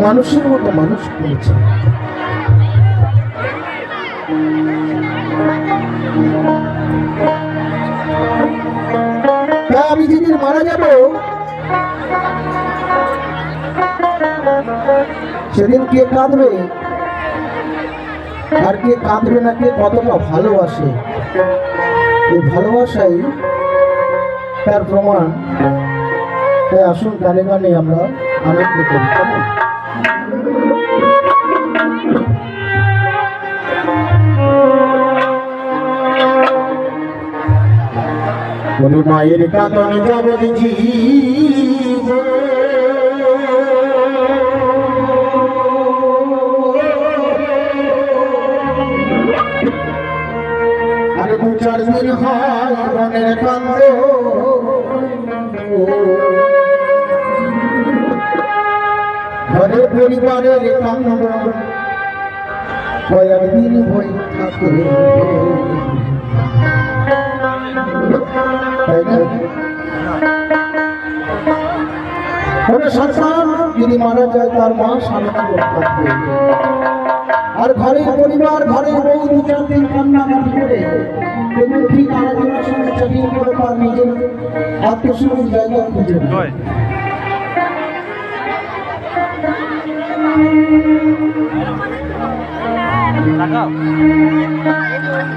মানুষের মতো মানুষ করেছে। আমি যেদিন মারা যাব সেদিন কে কাঁদবে আর কে কাঁদবে না, কে কতটা ভালোবাসে, এই ভালোবাসাই তার প্রমাণ। তাই আসুন গানে গানে আমরা আনন্দ করি। কেমন মায়ের কাঁদন জগৎ জীব আর 2-4 দিন হয় মনের কান্দ, ঘরে পরিবারের কান্দ কয়েকদিন হয়ে থাকে। সন্তান যদি মারা যায় তার মা স্বামী থাকবে, আর ঘরের পরিবার ঘরের বউ 2-4 দিন কান্নাকাটি করে কিন্তু ঠিক আলোচনার সঙ্গে চালিয়ে করে তার নিজের আত্মসম্মানের জায়গা খুঁজে নেয়।